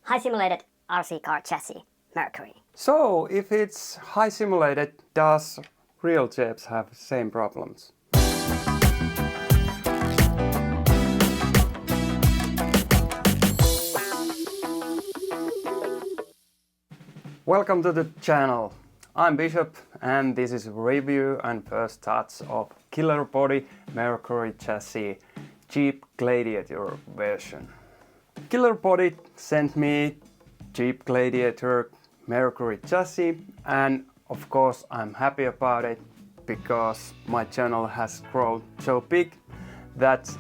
high simulated RC car chassis, Mercury. So, if it's high simulated, does real shapes have the same problems? Welcome to the channel. I'm Bishop and this is a review and first touch of Killerbody Mercury Chassis Jeep Gladiator version. Killerbody sent me Jeep Gladiator Mercury Chassis, and of course I'm happy about it because my channel has grown so big that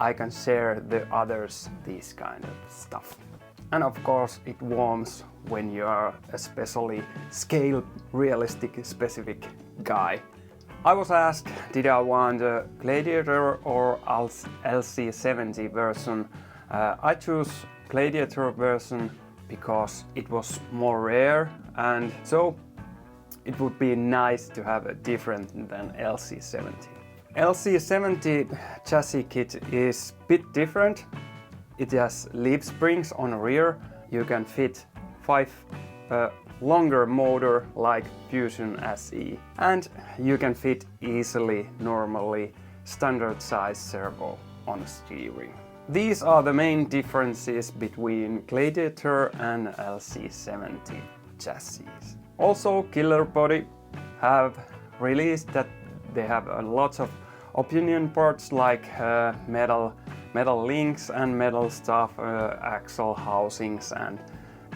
I can share the others this kind of stuff. And of course it warms when you are especially scale realistic specific guy. I was asked did I want a Gladiator or LC70 version. I choose Gladiator version because it was more rare, and so it would be nice to have a different than LC70. LC70 chassis kit is a bit different. It has leaf springs on the rear. You can fit 5 longer motor like Fusion SE, and you can fit easily normally standard size servo on the steering. These are the main differences between Gladiator and LC70 chassis. Also, Killerbody have released that they have lots of opinion parts like metal links and metal stuff, axle housings and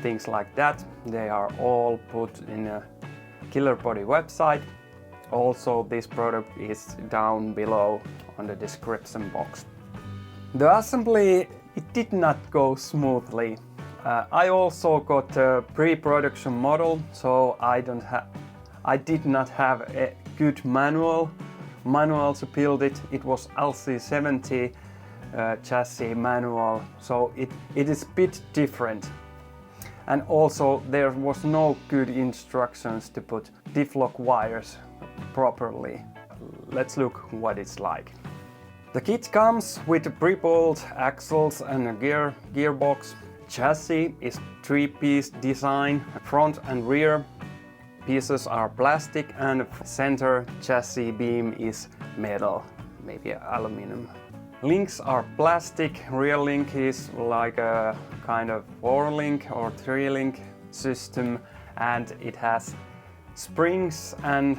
things like that. They are all put in a Killerbody website. Also, this product is down below on the description box. The assembly, it did not go smoothly. I also got a pre-production model, so I did not have a good manual to build it. It was LC70 chassis manual, so it is a bit different. And also there was no good instructions to put diff lock wires properly. Let's look what it's like. The kit comes with pre-bolt axles and a gearbox. Chassis is 3-piece design, front and rear pieces are plastic and center chassis beam is metal, maybe aluminum. Links are plastic, rear link is like a kind of 4-link or 3-link system, and it has springs and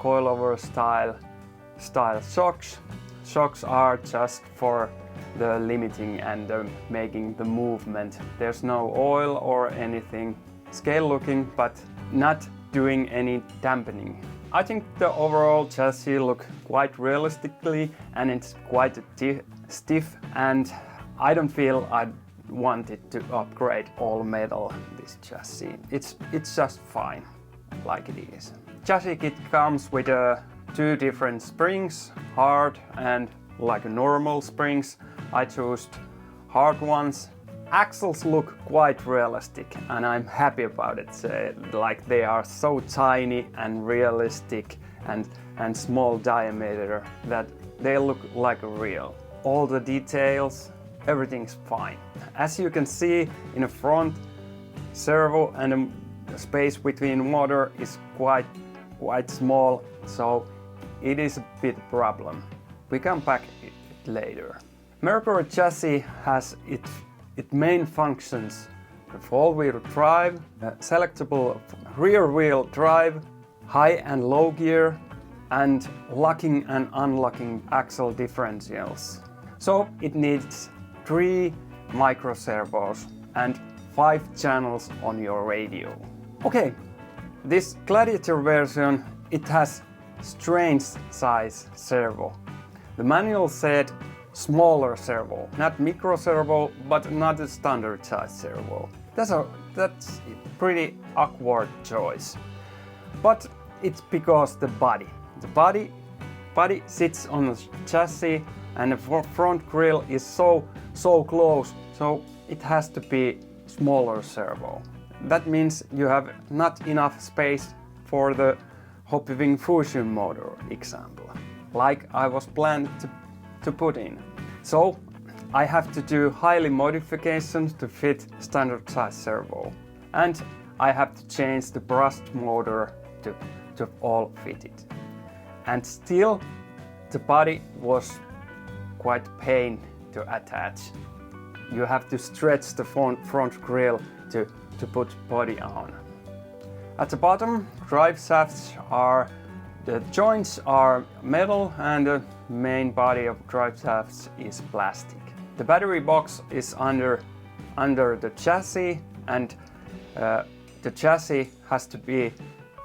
coilover style shocks. Shocks are just for the limiting and making the movement. There's no oil or anything. Scale looking, but not doing any dampening. I think the overall chassis looks quite realistically and it's quite stiff, and I don't feel I wanted to upgrade all metal this chassis. It's just fine like it is. Chassis kit comes with 2 different springs, hard and like normal springs. I chose hard ones. Axles look quite realistic and I'm happy about it. Like they are so tiny and realistic and small diameter that they look like real. All the details, everything's fine. As you can see in the front, servo and the space between motor is quite small, so it is a bit problem. We come back it later. Mercury chassis has its main functions: the four-wheel drive, selectable rear wheel drive, high and low gear, and locking and unlocking axle differentials. So it needs 3 micro servos and 5 channels on your radio. Okay, this Gladiator version, it has strange size servo. The manual said smaller servo, not micro servo, but not a standard size servo. That's a pretty awkward choice. But it's because the body sits on the chassis and the front grille is so close, so it has to be smaller servo. That means you have not enough space for the Hopping Fusion motor example, like I was planned to put in. So I have to do highly modifications to fit standard size servo. And I have to change the brushed motor to all fitted. And still the body was quite pain to attach. You have to stretch the front grille to put body on. At the bottom, drive shafts the joints are metal and the main body of drive shafts is plastic. The battery box is under the chassis, and the chassis has to be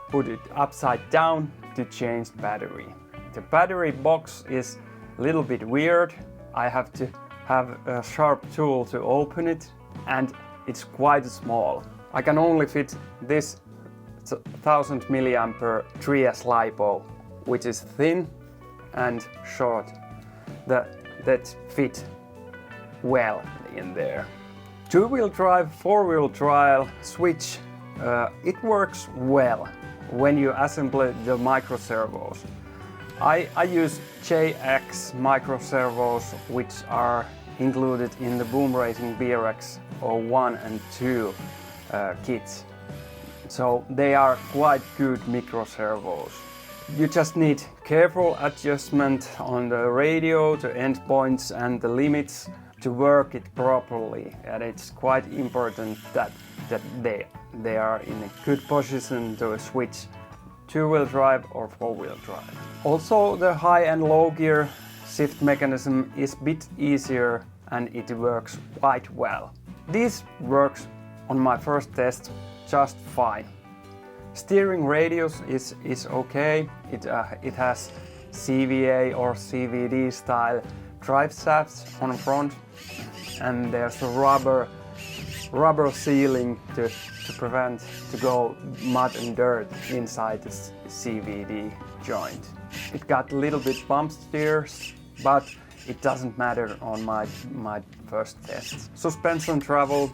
put it upside down to change battery. The battery box is a little bit weird. I have to have a sharp tool to open it, and it's quite small. I can only fit this 1000 milliampere Trias LiPo, which is thin and short, that fit well in there. Two-wheel drive, four-wheel drive switch, it works well when you assemble the micro servos. I use JX micro servos, which are included in the Boom Racing BRX 01 and 2 kits. So they are quite good micro servos. You just need careful adjustment on the radio, the endpoints and the limits to work it properly, and it's quite important that they are in a good position to switch two-wheel drive or four-wheel drive. Also, the high and low gear shift mechanism is a bit easier and it works quite well. This works on my first test just fine. Steering radius is okay. It has CVA or CVD style drive shafts on front, and there's a rubber sealing to prevent to go mud and dirt inside the CVD joint. It got a little bit bump steers, but it doesn't matter on my first test. Suspension travel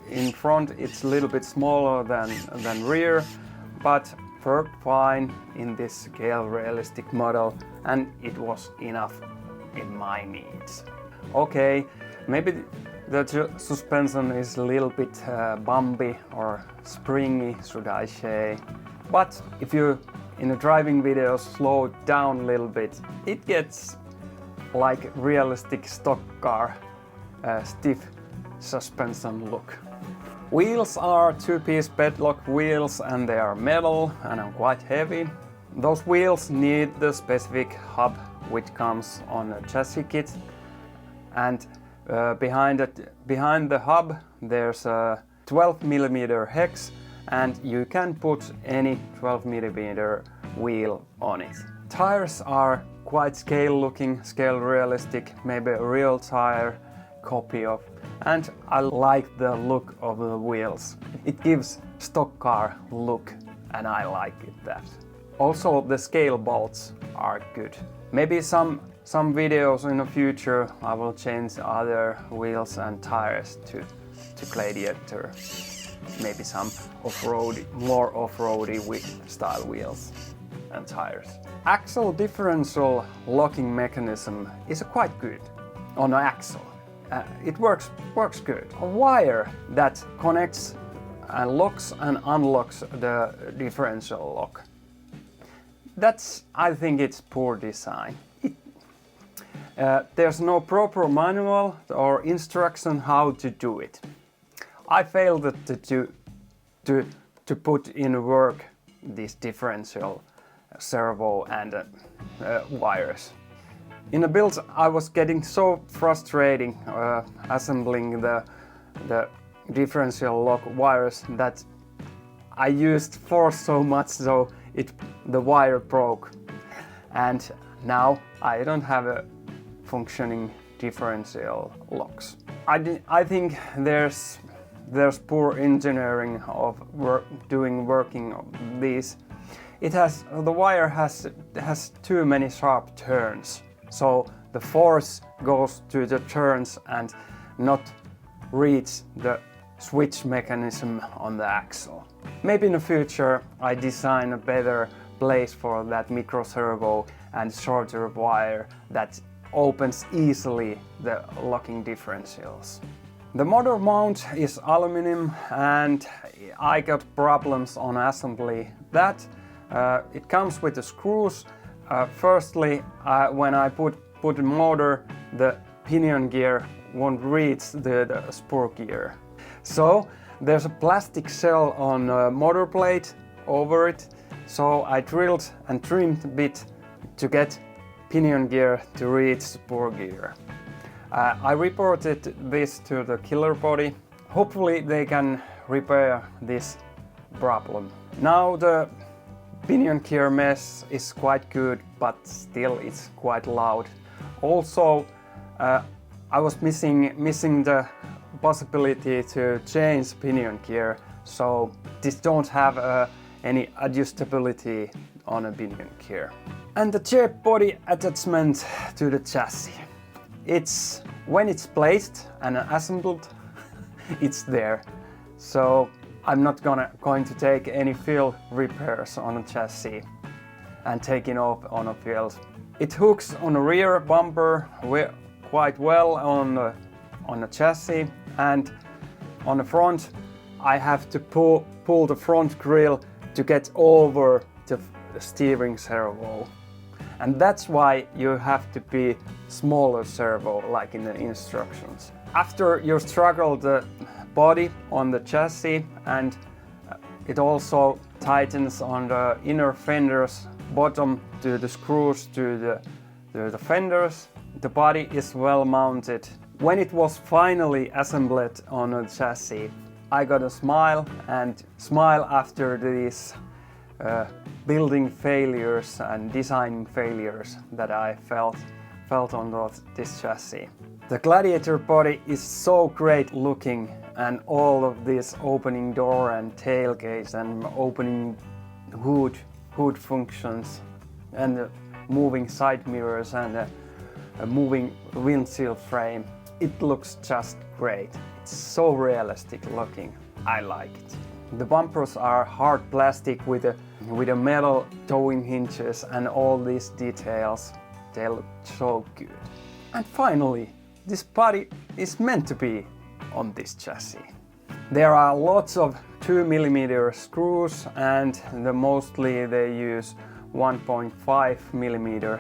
in front, it's a little bit smaller than rear, but worked fine in this scale realistic model, and it was enough in my needs. Okay, maybe the suspension is a little bit bumpy or springy, should I say. But if you in a driving video slow it down a little bit, it gets like realistic stock car stiff suspension look. Wheels are two-piece bedlock wheels and they are metal and are quite heavy. Those wheels need the specific hub which comes on a chassis kit, and behind the hub there's a 12mm hex, and you can put any 12mm wheel on it. Tires are quite scale looking, scale realistic, maybe a real tire copy of, and I like the look of the wheels. It gives stock car look and I like it that. Also the scale bolts are good. Maybe some videos in the future I will change other wheels and tires to Gladiator. Maybe some more off-roady style wheels and tires. Axle differential locking mechanism is quite good on the axle. It works good. A wire that connects and locks and unlocks the differential lock. I think it's poor design. There's no proper manual or instruction how to do it. I failed to put in work this differential servo and wires. In the builds I was getting so frustrating assembling the differential lock wires that I used force so much so the wire broke, and now I don't have a functioning differential locks. I think there's poor engineering of working of these. The wire has too many sharp turns, so the force goes to the turns and not reach the switch mechanism on the axle. Maybe in the future I design a better place for that micro servo and shorter wire that opens easily the locking differentials. The motor mount is aluminum and I got problems on assembly that it comes with the screws. Firstly, when I put the motor, the pinion gear won't reach the spur gear. So there's a plastic shell on the motor plate over it. So I drilled and trimmed a bit to get pinion gear to reach spur gear. I reported this to the Killerbody. Hopefully they can repair this problem. Now the pinion gear mesh is quite good, but still it's quite loud. Also, I was missing the possibility to change pinion gear, so this don't have any adjustability on a pinion gear. And the shape body attachment to the chassis. It's when it's placed and assembled, it's there. So I'm not going to take any field repairs on a chassis and taking off on a field. It hooks on the rear bumper quite well on the chassis, and on the front I have to pull the front grille to get over the steering servo. And that's why you have to be smaller servo, like in the instructions. After you struggle the body on the chassis, and it also tightens on the inner fenders, bottom to the screws to the fenders, the body is well mounted. When it was finally assembled on a chassis, I got a smile, and smile after these building failures and design failures that I felt on this chassis. The Gladiator body is so great looking, and all of this opening door and tailgates and opening hood functions and the moving side mirrors and a moving windshield frame. It looks just great. It's so realistic looking. I like it. The bumpers are hard plastic with a metal towing hinges and all these details. They look so good. And finally, this body is meant to be on this chassis. There are lots of 2mm screws, and mostly they use 1.5mm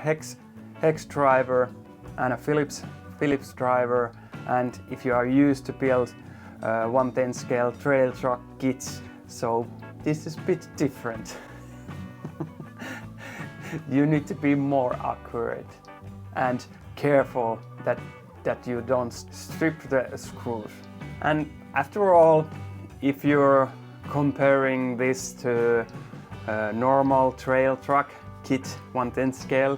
hex driver and a Phillips driver. And if you are used to build 1/10 scale trail truck kits, so this is a bit different. You need to be more accurate and careful that you don't strip the screws. And after all, if you're comparing this to a normal trail truck kit 1/10 scale,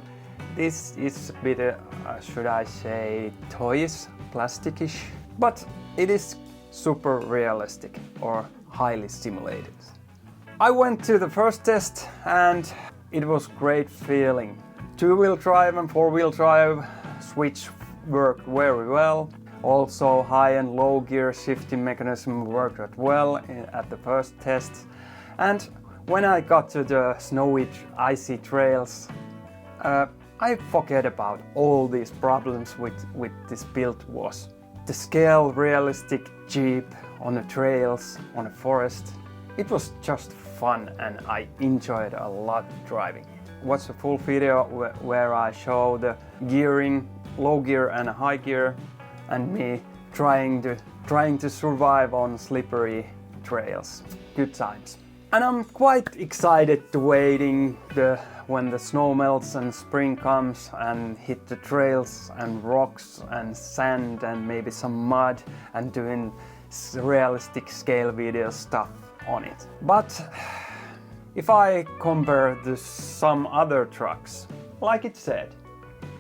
this is a bit, should I say, toyish, plasticish, but it is super realistic or highly simulated. I went to the first test and it was great feeling. 2-wheel drive and 4-wheel drive switch worked very well. Also high and low gear shifting mechanism worked well at the first test. And when I got to the snowy icy trails, I forget about all these problems with this build was. The scale realistic Jeep on the trails, on the forest. It was just fun and I enjoyed a lot driving it. Watch the full video where I show the gearing, low gear and high gear, and me trying to survive on slippery trails. Good times. And I'm quite excited to waiting when the snow melts and spring comes and hit the trails and rocks and sand and maybe some mud and doing realistic scale video stuff on it. But if I compare to some other trucks, like it said,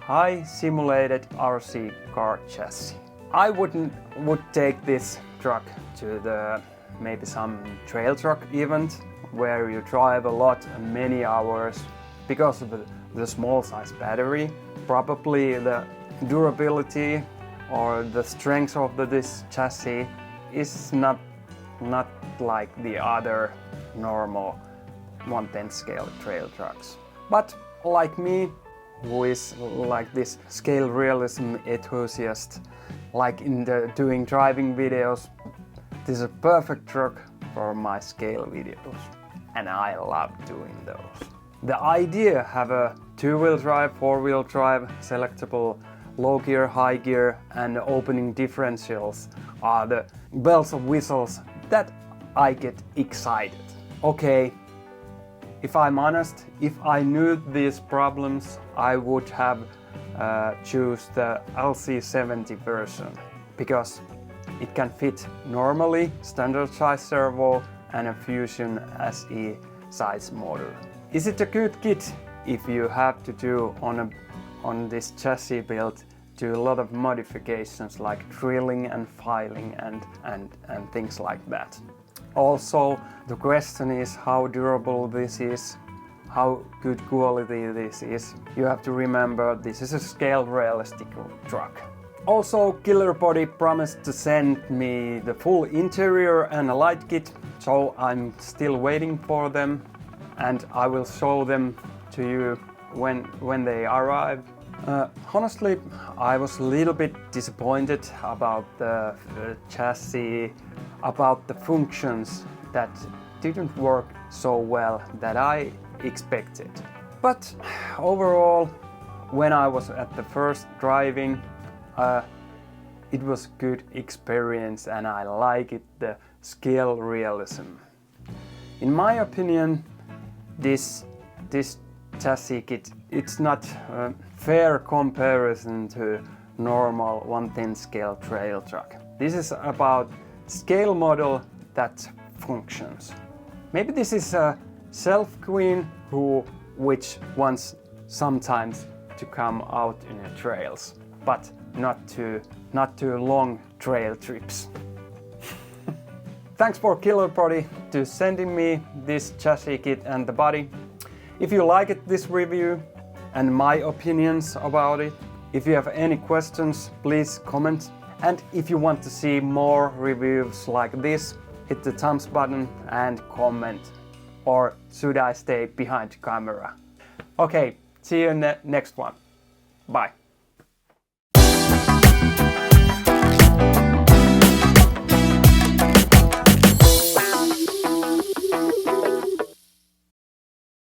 high simulated RC car chassis, I would take this truck to maybe some trail truck event where you drive a lot and many hours because of the small size battery. Probably the durability or the strength of this chassis is not like the other normal 1/10 scale trail trucks. But like me, who is like this scale realism enthusiast, like in the doing driving videos, this is a perfect truck for my scale videos, and I love doing those. The idea have a two-wheel drive, four-wheel drive, selectable low gear, high gear, and opening differentials are the bells of whistles that I get excited. Okay, if I'm honest, if I knew these problems, I would have choose the LC70 version, because it can fit normally standard size servo and a Fusion SE size motor. Is it a good kit if you have to do on this chassis build, do a lot of modifications like drilling and filing and things like that? Also, the question is how durable this is, how good quality this is. You have to remember this is a scale realistic truck. Also, Killerbody promised to send me the full interior and a light kit, so I'm still waiting for them, and I will show them to you when they arrive. Honestly, I was a little bit disappointed about the chassis, about the functions that didn't work so well that I expected. But overall, when I was at the first driving, it was a good experience and I like it, the scale realism. In my opinion, this chassis kit, it's not a fair comparison to normal 1/10 scale trail truck. This is about scale model that functions. Maybe this is a self-queen which wants sometimes to come out in the trails, but not too long trail trips. Thanks for Killerbody to sending me this chassis kit and the body. If you liked this review and my opinions about it, if you have any questions, please comment. And if you want to see more reviews like this, hit the thumbs button and comment. Or should I stay behind the camera? Okay, see you in the next one. Bye.